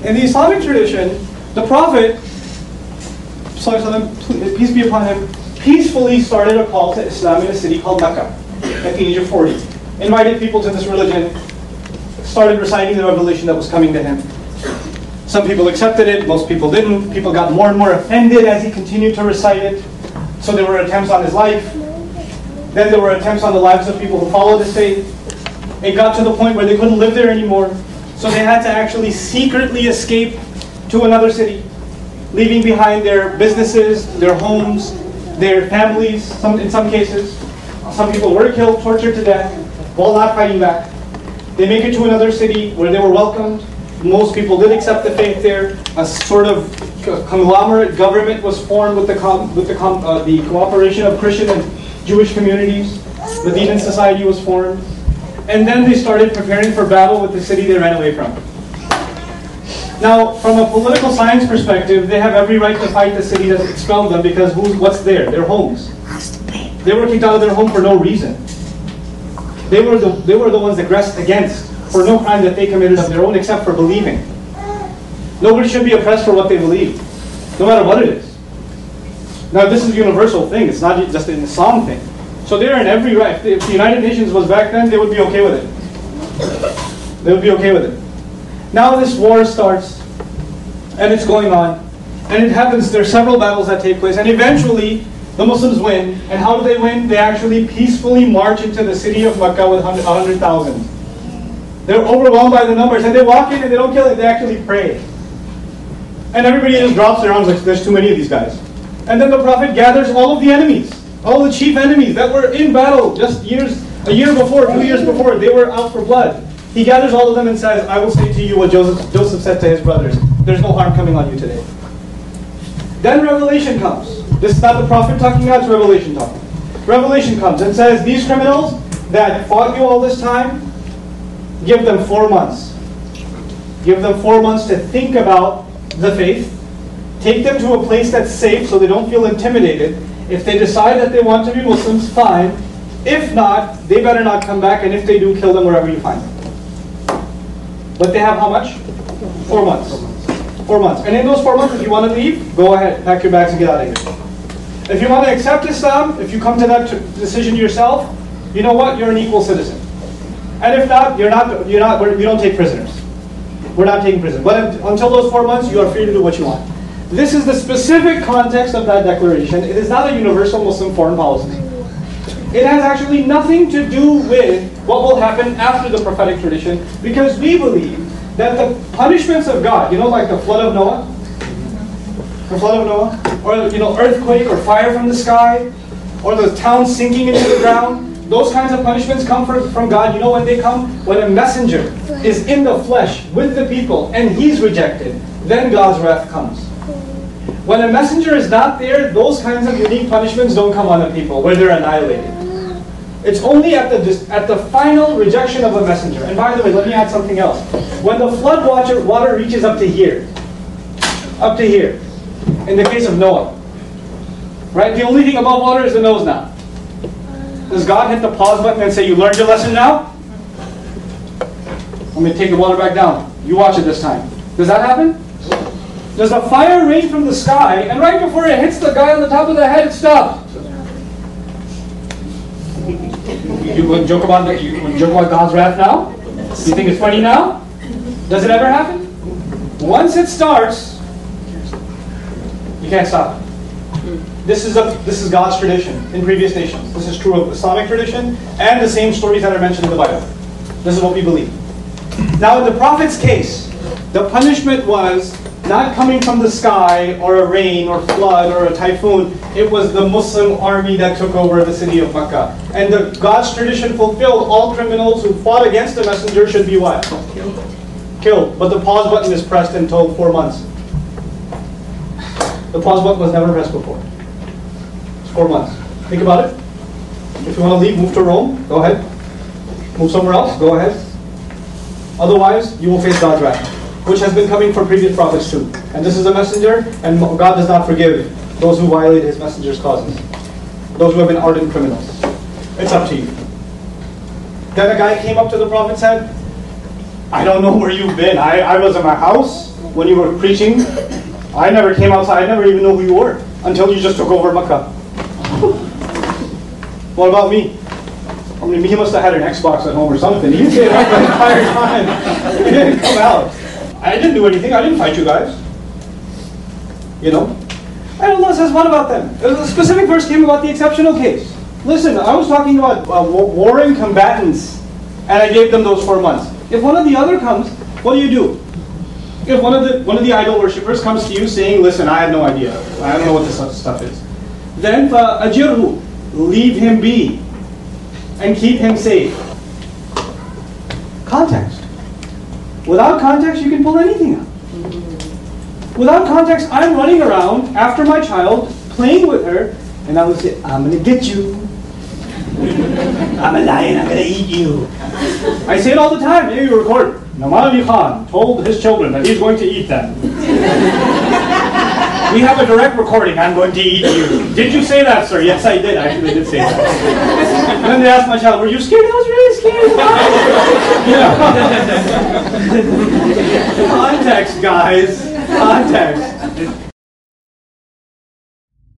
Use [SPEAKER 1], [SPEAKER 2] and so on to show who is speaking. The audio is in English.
[SPEAKER 1] In the Islamic tradition, the Prophet, peace be upon him, peacefully started a call to Islam in a city called Mecca at the age of 40. Invited people to this religion, started reciting the revelation that was coming to him. Some people accepted it, most people didn't. People got more and more offended as he continued to recite it. So there were attempts on his life. Then there were attempts on the lives of people who followed his faith. It got to the point where they couldn't live there anymore. So they had to actually secretly escape to another city, leaving behind their businesses, their homes, their families, in some cases. Some people were killed, tortured to death, while not fighting back. They make it to another city where they were welcomed. Most people did accept the faith there. A sort of conglomerate government was formed with the cooperation of Christian and Jewish communities. Medinan society was formed. And then they started preparing for battle with the city they ran away from. Now, from a political science perspective, they have every right to fight the city that expelled them because what's there? Their homes. They were kicked out of their home for no reason. They were the ones aggressed against for no crime that they committed of their own except for believing. Nobody should be oppressed for what they believe, no matter what it is. Now, this is a universal thing. It's not just an Islam thing. So they're in every right. If the United Nations was back then, they would be okay with it. They would be okay with it. Now this war starts, and it's going on, and it happens. There are several battles that take place, and eventually the Muslims win. And how do they win? They actually peacefully march into the city of Mecca with 100,000. They're overwhelmed by the numbers, and they walk in and they don't kill it. They actually pray, and everybody just drops their arms like there's too many of these guys. And then the Prophet gathers all of the enemies. All the chief enemies that were in battle just a year before, 2 years before, they were out for blood. He gathers all of them and says, I will say to you what Joseph said to his brothers. There's no harm coming on you today. Then revelation comes. This is not the Prophet talking now, it's Revelation talking. Revelation comes and says, these criminals that fought you all this time, give them 4 months. Give them 4 months to think about the faith. Take them to a place that's safe so they don't feel intimidated. If they decide that they want to be Muslims, fine. If not, they better not come back, and if they do, kill them wherever you find them. But they have how much? 4 months. 4 months. And in those 4 months, if you want to leave, go ahead, pack your bags and get out of here. If you want to accept Islam, if you come to that decision yourself, you know what? You're an equal citizen. And if not, we don't take prisoners. We're not taking prisoners. But until those 4 months, you are free to do what you want. This is the specific context of that declaration. It is not a universal Muslim foreign policy. It has actually nothing to do with what will happen after the prophetic tradition, because we believe that the punishments of God, like the flood of Noah, or earthquake or fire from the sky, or the town sinking into the ground, those kinds of punishments come from God. You know when they come? When a messenger is in the flesh with the people and he's rejected, then God's wrath comes. When a messenger is not there, those kinds of unique punishments don't come on the people, where they're annihilated. It's only at the final rejection of a messenger. And by the way, let me add something else. When the flood water reaches up to here, in the case of Noah, right? The only thing above water is the nose now. Does God hit the pause button and say, you learned your lesson now? I'm going to take the water back down. You watch it this time. Does that happen? There's a fire rain from the sky, and right before it hits the guy on the top of the head, it stops. You would joke about God's wrath now? You think it's funny now? Does it ever happen? Once it starts, you can't stop it. This is God's tradition in previous nations. This is true of Islamic tradition and the same stories that are mentioned in the Bible. This is what we believe. Now, in the Prophet's case, the punishment was not coming from the sky or a rain or flood or a typhoon. It was the Muslim army that took over the city of Mecca. And God's tradition fulfilled. All criminals who fought against the messenger should be what? Killed. But the pause button is pressed until 4 months. The pause button was never pressed before. It's 4 months. Think about it. If you want to leave, move to Rome, go ahead. Move somewhere else, go ahead. Otherwise, you will face God's wrath, which has been coming for previous prophets too. And this is a messenger, and God does not forgive those who violate his messenger's causes. Those who have been ardent criminals. It's up to you. Then a guy came up to the Prophet and said, I don't know where you've been. I was in my house. when you were preaching, I never came outside. I never even knew who you were until you just took over Mecca. What about me? I mean, he must have had an Xbox at home or something. He stayed up the entire time. He didn't come out. I didn't do anything. I didn't fight you guys. You know? And Allah says, what about them? A specific verse came about the exceptional case. Listen, I was talking about warring combatants, and I gave them those 4 months. If one of the other comes, what do? If one of the idol worshippers comes to you saying, listen, I have no idea. I don't know what this stuff is. Then, فَأَجِرْهُ, leave him be, and keep him safe. Context. Without context, you can pull anything out. Without context, I'm running around after my child, playing with her, and I would say, I'm going to get you. I'm a lion, I'm going to eat you. I say it all the time. Maybe you record. Nouman Khan told his children that he's going to eat them. We have a direct recording, I'm going to eat you. Did you say that, sir? Yes, I did. I actually did say that. And then they asked my child, were you scared? I was really scared. Context, guys. Context.